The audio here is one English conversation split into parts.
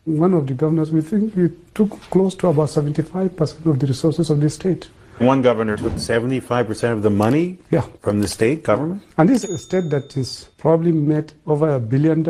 one of the governors, we think we took close to about 75% of the resources of the state. One governor took 75% of the money from the state government? And this is a state that is probably made over $1 billion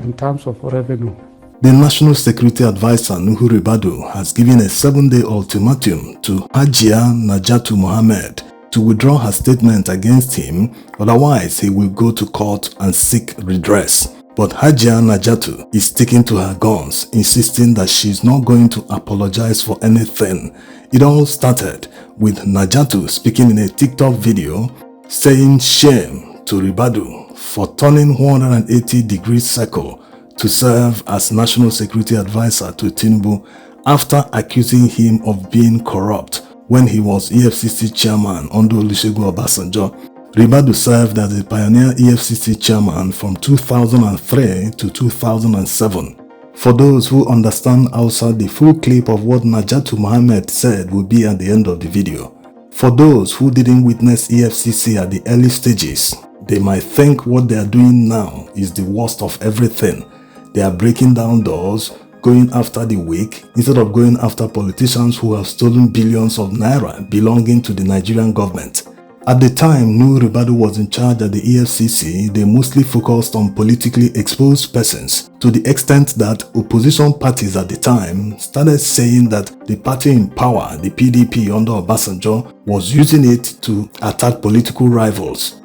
in terms of revenue. The National Security Advisor Nuhu Ribadu has given a 7-day ultimatum to Hajia Najaatu Mohammed to withdraw her statement against him, otherwise he will go to court and seek redress. But Hajia Najaatu is sticking to her guns, insisting that she is not going to apologize for anything. It all started with Najaatu speaking in a TikTok video saying shame to Ribadu for turning 180-degree circle to serve as National Security Advisor to Tinubu after accusing him of being corrupt when he was EFCC chairman under Olusegun Obasanjo. Ribadu served as a pioneer EFCC chairman from 2003 to 2007. For those who understand Hausa, the full clip of what Najaatu Mohammed said will be at the end of the video. For those who didn't witness EFCC at the early stages, they might think what they are doing now is the worst of everything. They are breaking down doors, going after the weak, instead of going after politicians who have stolen billions of naira belonging to the Nigerian government. At the time Nuhu Ribadu was in charge at the EFCC, they mostly focused on politically exposed persons, to the extent that opposition parties at the time started saying that the party in power, the PDP under Obasanjo, was using it to attack political rivals.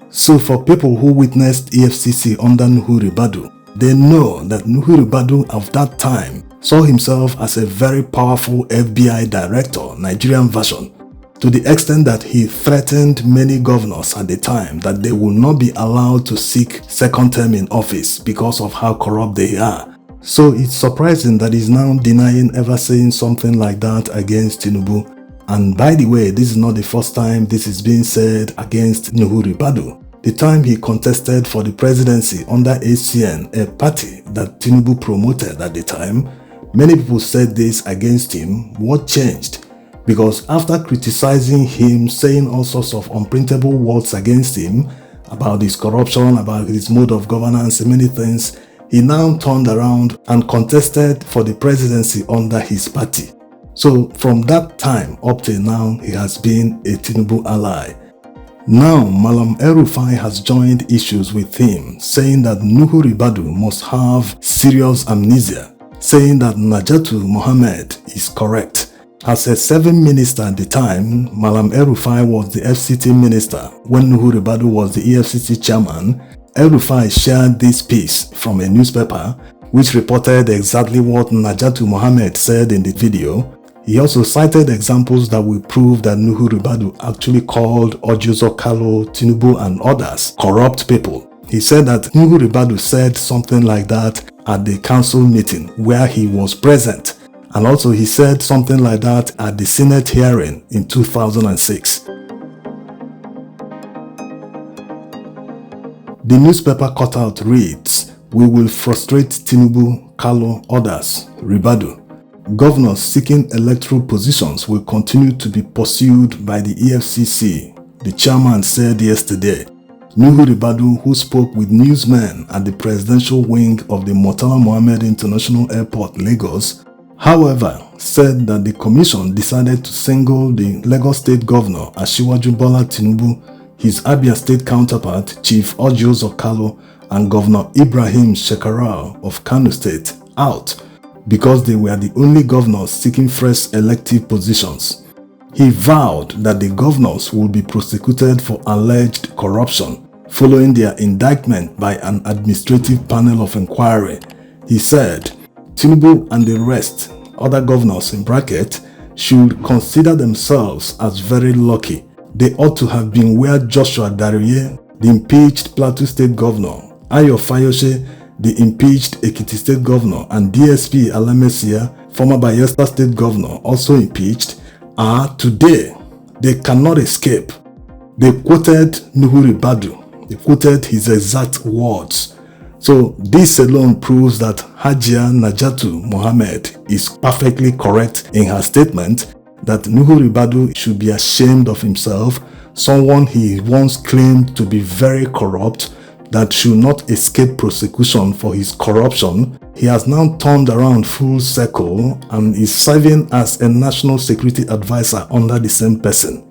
So for people who witnessed EFCC under Nuhu Ribadu, they know that Nuhu Ribadu of that time saw himself as a very powerful FBI director, Nigerian version, to the extent that he threatened many governors at the time that they will not be allowed to seek second term in office because of how corrupt they are. So it's surprising that he's now denying ever saying something like that against Tinubu. And by the way, this is not the first time this is being said against Nuhu Ribadu. The time he contested for the presidency under ACN, a party that Tinubu promoted at the time, many people said this against him. What changed? Because after criticizing him, saying all sorts of unprintable words against him about his corruption, about his mode of governance and many things, he now turned around and contested for the presidency under his party. So from that time up till now, he has been a Tinubu ally. Now, Malam El-Rufai has joined issues with him, saying that Nuhu Ribadu must have serious amnesia, saying that Najaatu Mohammed is correct. As a 7th minister at the time, Malam El-Rufai was the FCT minister when Nuhu Ribadu was the EFCC chairman. El-Rufai shared this piece from a newspaper which reported exactly what Najaatu Mohammed said in the video. He also cited examples that will prove that Nuhu Ribadu actually called Ojuzo Kalo, Tinubu and others corrupt people. He said that Nuhu Ribadu said something like that at the council meeting where he was present. And also he said something like that at the Senate hearing in 2006. The newspaper cutout reads, "We will frustrate Tinubu, Kalo, others, Ribadu. Governors seeking electoral positions will continue to be pursued by the EFCC," the chairman said yesterday. Nuhu Ribadu, who spoke with newsmen at the presidential wing of the Murtala Mohammed International Airport, Lagos, however, said that the commission decided to single the Lagos State Governor Asiwaju Bola Tinubu, his Abia State counterpart Chief Ojuzo Kalo, and Governor Ibrahim Shekarau of Kano State out because they were the only governors seeking fresh elective positions. He vowed that the governors will be prosecuted for alleged corruption following their indictment by an administrative panel of inquiry. He said, Tinubu and the rest, other governors in bracket, should consider themselves as very lucky. They ought to have been where Joshua Dariye, the impeached Plateau State Governor, Ayo Fayose, the impeached Ekiti State Governor, and DSP Alamesia, former Bayelsa State Governor, also impeached, are today. They cannot escape. They quoted Nuhu Ribadu. They quoted his exact words. So this alone proves that Hajia Najaatu Mohammed is perfectly correct in her statement that Nuhu Ribadu should be ashamed of himself, someone he once claimed to be very corrupt, that should not escape prosecution for his corruption. he has now turned around full circle and is serving as a national security advisor under the same person.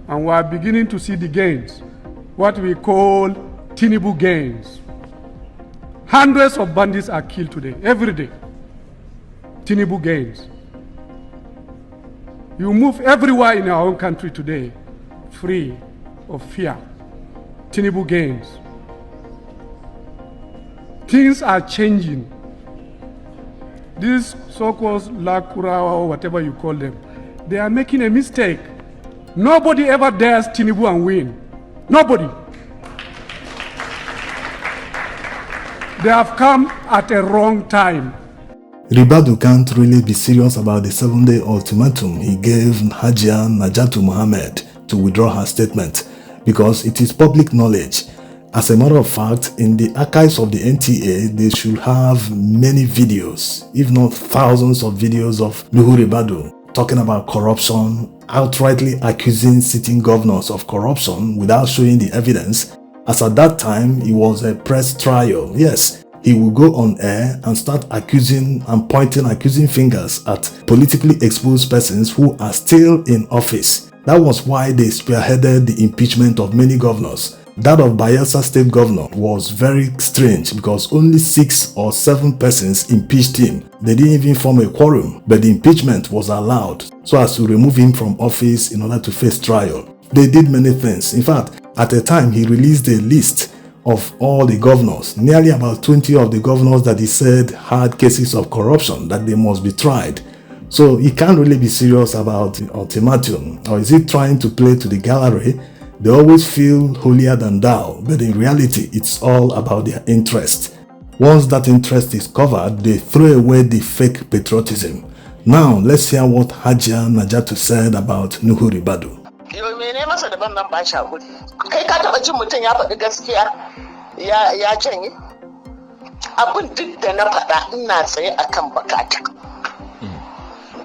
And we are beginning to see the gains, what we call Tinubu gains. Hundreds of bandits are killed today, every day. Tinubu gains. You move everywhere in our own country today, free of fear. Tinubu gains. Things are changing. These so-called Lakura or whatever you call them, they are making a mistake. Nobody ever dares Tinubu and win. Nobody. They have come at a wrong time. Ribadu can't really be serious about the 7-day ultimatum he gave Hajia Najaatu Mohammed to withdraw her statement because it is public knowledge. As a matter of fact, in the archives of the NTA, they should have many videos, if not thousands of videos of Ribadu talking about corruption, outrightly accusing sitting governors of corruption without showing the evidence, as at that time it was a press trial. Yes, he will go on air and start accusing and pointing accusing fingers at politically exposed persons who are still in office. That was why they spearheaded the impeachment of many governors. That of Bayelsa State Governor was very strange because only 6 or 7 persons impeached him. They didn't even form a quorum, but the impeachment was allowed so as to remove him from office in order to face trial. They did many things. In fact, at a time he released a list of all the governors, nearly about 20 of the governors that he said had cases of corruption that they must be tried. So he can't really be serious about the ultimatum, or is he trying to play to the gallery? They always feel holier than thou, but in reality it's all about their interest. Once that interest is covered, they throw away the fake patriotism. Now let's hear what Hajia Najaatu said about Ribadu. Mene masa daban nan ba shi hakuri. Kai ka taba jin mutum ya faɗi gaskiya ya janye? Abin duk da na faɗa ina tsaye akan bakata.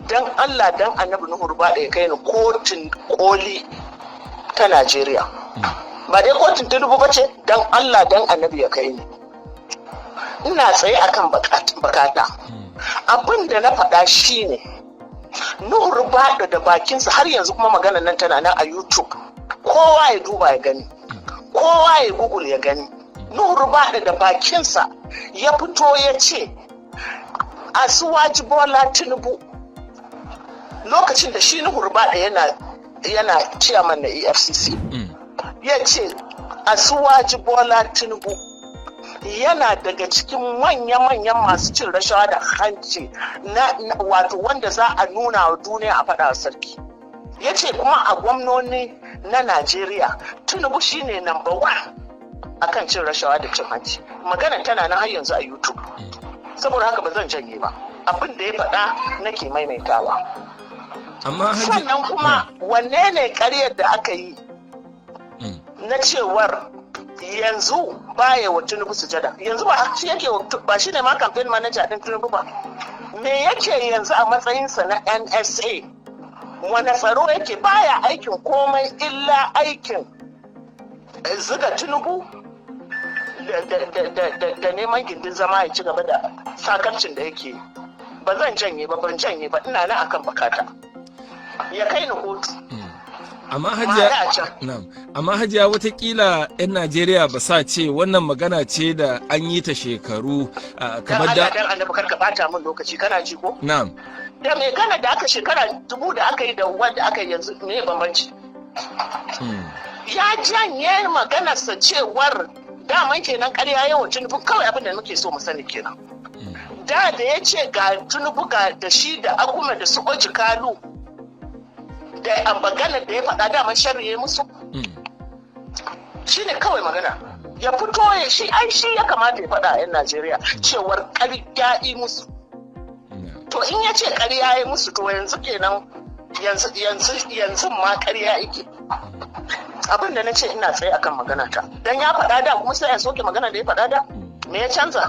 Dan Allah dan Annabi Ribadu ya kai ni kotun koli ta Najeriya. Ba dai kotun Tinubu bace, dan Allah dan Annabi ya kai ni. Ina tsaye akan bakata. Abin da na faɗa shine Ribadu da bakinsa har yanzu kuma magana nan tana nan a YouTube. Kowa ya duba ya gani. Kowa ya Google ya gani. Ribadu da bakinsa ya fito ya ce Asuwaji Bola Tinubu lokacin da shi Ribadu yana chairman na EFCC. Ya ce Asuwaji Bola Tinubu yana daga cikin manya-manyan masu cin rashawa da hanci na wato wanda za a nuna wa duniya a faɗa sarki. Ya ce kuma a gwamnoni na Najeriya Tinubu shine number 1 akan cin rashawa da cin hanci. Magana tana nan har yanzu a YouTube. Saboda haka ba zan janye ba. Abin da ya faɗa nake maimaitawa. Sannan kuma wanne ne ƙaryar da aka yi na cewar yanzu baya wa Tinubu sujada? Yanzu ba shi yake ba shi ne ma campaign manager din Tinubu ba. Me yake yanzu a matsayinsa na NSA? Wani tsaro yake? Baya aikin komai illa aikin zuga Tinubu da neman gindin zama ya ci gaba da sakarcin da yake. Ba zan janye ba, ban janye ba, ina nan akan bakata. Ya kai ni kotu. Amma Hajiya watakila 'yan Najeriya ba sa ce wannan magana ce da an yi ta shekaru kamar da dan annabi karka bata min lokaci kana ji ko? Na'am. Da mai gana da aka shekara 1000 da aka yi da wanda aka yi yanzu me bambanci? Ya janye maganarsa cewar daman kenan ƙarya yawan Tinubu, kawai abin da muke so mu sani kenan. Da ya ce ga Tinubu ga da shi da Aguma da su Oji Kalu da maganar da ya faɗa daman sharri ya musu. Shi ne kawai magana. Ya fito ya shi ya kamata ya faɗa a 'yan Najeriya cewar ƙarya yi musu. To in ya ce ƙarya yi musu to yanzu kenan yanzu ma ƙarya yake. Abin da na ce ina tsaye akan magana ta. Dan ya faɗa da kuma sai ya soke magana da ya faɗa da. Me ya canza?